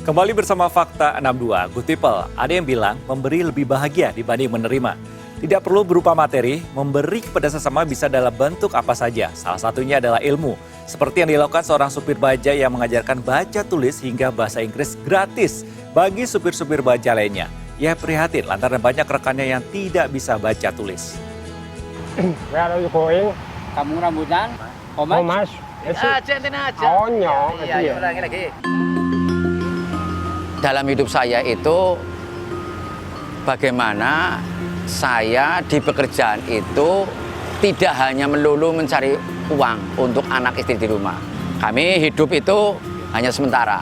Kembali bersama Fakta 62, Good People. Ada yang bilang memberi lebih bahagia dibanding menerima. Tidak perlu berupa materi, memberi kepada sesama bisa dalam bentuk apa saja. Salah satunya adalah ilmu. Seperti yang dilakukan seorang supir bajai yang mengajarkan baca tulis hingga bahasa Inggris gratis bagi supir-supir bajai lainnya. Ia prihatin lantaran banyak rekannya yang tidak bisa baca tulis. Where are you going? Kamu rambutan? How much? Aja. Oh, no. Iya, lagi. Dalam hidup saya itu bagaimana saya di pekerjaan itu tidak hanya melulu mencari uang untuk anak istri di rumah. Kami hidup itu hanya sementara.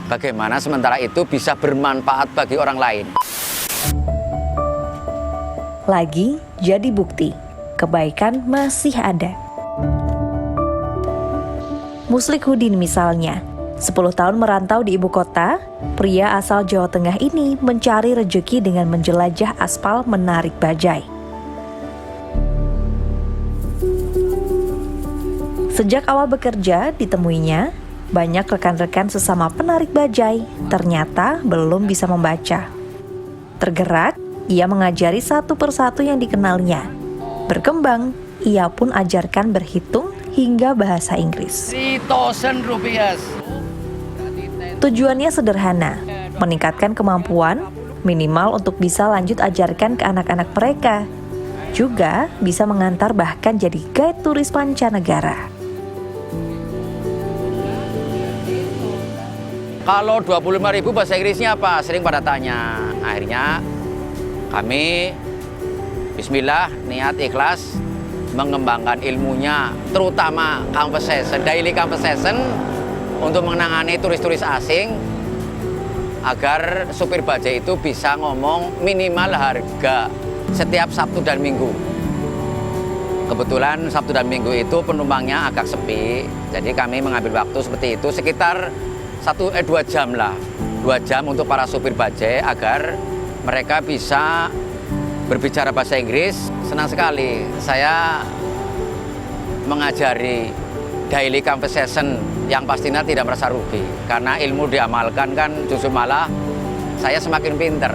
Bagaimana sementara itu bisa bermanfaat bagi orang lain. Lagi jadi bukti, kebaikan masih ada. Muslik Hudin misalnya, 10 tahun merantau di ibu kota, pria asal Jawa Tengah ini mencari rejeki dengan menjelajah aspal menarik bajai. Sejak awal bekerja ditemuinya, banyak rekan-rekan sesama penarik bajai ternyata belum bisa membaca. Tergerak, ia mengajari satu persatu yang dikenalnya. Berkembang, ia pun ajarkan berhitung hingga bahasa Inggris. Rp3.000. Tujuannya sederhana, meningkatkan kemampuan minimal untuk bisa lanjut ajarkan ke anak-anak mereka. Juga bisa mengantar bahkan jadi guide turis mancanegara. Kalau 25.000 bahasa Inggrisnya apa? Sering pada tanya. Akhirnya kami bismillah niat ikhlas mengembangkan ilmunya, terutama conversation, daily conversation untuk menangani turis-turis asing agar supir bajai itu bisa ngomong minimal harga setiap Sabtu dan Minggu. Kebetulan Sabtu dan Minggu itu penumpangnya agak sepi, jadi kami mengambil waktu seperti itu sekitar 2 jam lah, 2 jam untuk para supir bajai agar mereka bisa berbicara bahasa Inggris. Senang sekali saya mengajari daily conversation yang pastinya tidak merasa rugi. Karena ilmu diamalkan kan justru malah saya semakin pinter.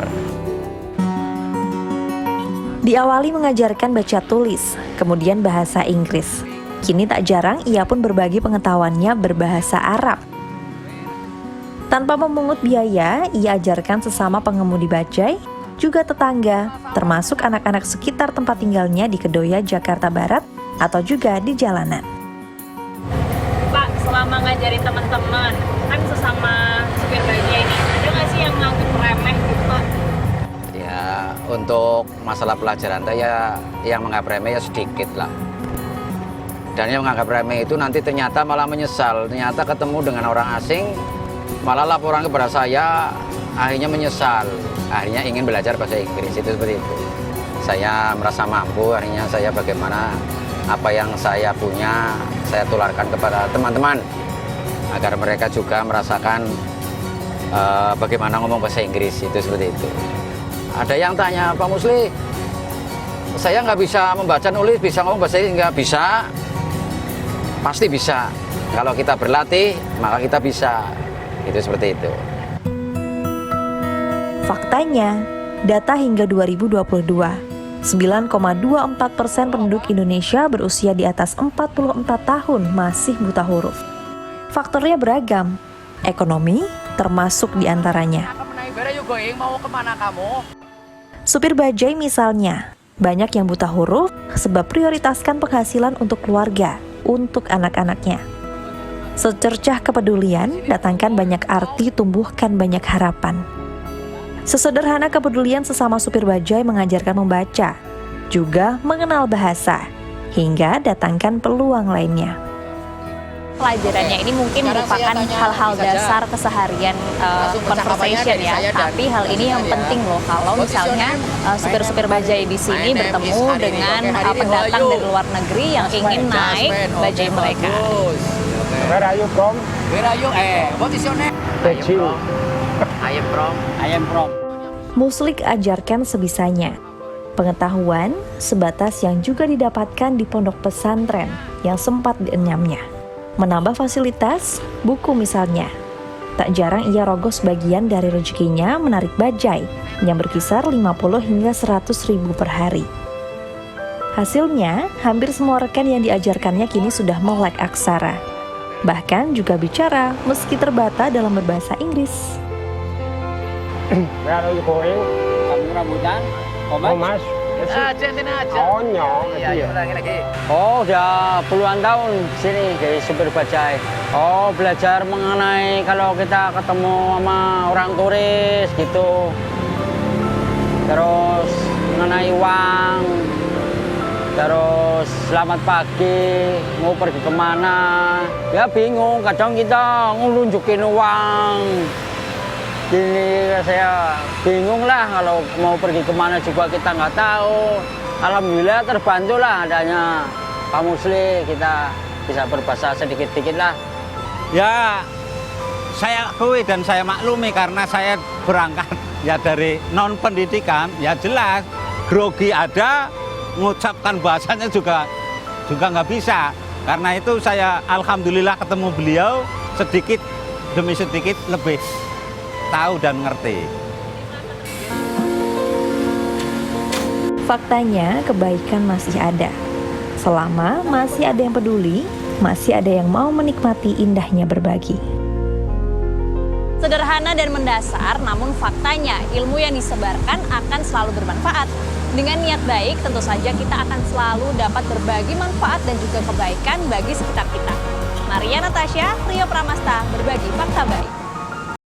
Diawali mengajarkan baca tulis, kemudian bahasa Inggris. Kini tak jarang ia pun berbagi pengetahuannya berbahasa Arab. Tanpa memungut biaya, ia ajarkan sesama pengemudi bajai, juga tetangga, termasuk anak-anak sekitar tempat tinggalnya di Kedoya, Jakarta Barat, atau juga di jalanan. Pak, selama ngajarin teman-teman, kan sesama supir bajai ini, ada nggak sih yang nganggep remeh gitu, Pak? Ya, untuk masalah pelajaran ya yang menganggap remeh ya sedikit lah. Dan yang menganggap remeh itu nanti ternyata malah menyesal. Ternyata ketemu dengan orang asing, malah laporan kepada saya, akhirnya menyesal. Akhirnya ingin belajar bahasa Inggris, itu seperti itu. Saya merasa mampu, akhirnya saya bagaimana apa yang saya punya, saya tularkan kepada teman-teman. Agar mereka juga merasakan bagaimana ngomong bahasa Inggris, itu seperti itu. Ada yang tanya, Pak Musli, saya nggak bisa membaca nulis, bisa ngomong bahasa Inggris? Nggak bisa. Pasti bisa. Kalau kita berlatih, maka kita bisa. Itu seperti itu. Faktanya, data hingga 2022, 9,24% penduduk Indonesia berusia di atas 44 tahun masih buta huruf. Faktornya beragam, ekonomi termasuk diantaranya. Mau kemana kamu? Supir bajai misalnya, banyak yang buta huruf sebab prioritaskan penghasilan untuk keluarga, untuk anak-anaknya. Secercah kepedulian, datangkan banyak arti, tumbuhkan banyak harapan. Sesederhana kepedulian sesama supir bajai mengajarkan membaca, juga mengenal bahasa, hingga datangkan peluang lainnya. Pelajarannya ini mungkin merupakan hal-hal dasar keseharian conversation ya, tapi hal ini yang penting loh kalau misalnya supir-supir bajai di sini bertemu dengan pendatang dari luar negeri yang ingin naik bajai mereka. Where are you from? Where are you? What is your name? Kecil. I am from. Muslik ajarkan sebisanya. Pengetahuan sebatas yang juga didapatkan di pondok pesantren yang sempat dienyamnya. Menambah fasilitas, buku misalnya. Tak jarang ia rogoh sebagian dari rezekinya menarik bajai yang berkisar 50 hingga 100 ribu per hari. Hasilnya, hampir semua rekan yang diajarkannya kini sudah melek aksara. Bahkan juga bicara meski terbata dalam berbahasa Inggris. Where are you going? Kamu rambutan? How much? Konyol. Oh, udah puluhan tahun sini jadi supir bajai. Oh, belajar mengenai kalau kita ketemu sama orang turis gitu. Terus mengenai uang. Terus selamat pagi, mau pergi kemana. Ya bingung, kadang kita ngelunjukin uang. Gini saya bingung lah kalau mau pergi kemana juga kita nggak tahu. Alhamdulillah terbantu lah adanya Pak Musli, kita bisa berbahasa sedikit-sedikit lah. Ya saya akui dan saya maklumi karena saya berangkat ya dari non pendidikan, ya jelas grogi ada, mengucapkan bahasanya juga nggak bisa. Karena itu saya alhamdulillah ketemu beliau sedikit demi sedikit lebih tahu dan ngerti. Faktanya kebaikan masih ada. Selama masih ada yang peduli, masih ada yang mau menikmati indahnya berbagi. Sederhana dan mendasar, namun faktanya ilmu yang disebarkan akan selalu bermanfaat. Dengan niat baik, tentu saja kita akan selalu dapat berbagi manfaat dan juga kebaikan bagi sekitar kita. Maria Natasha, Rio Pramasta, berbagi fakta baik.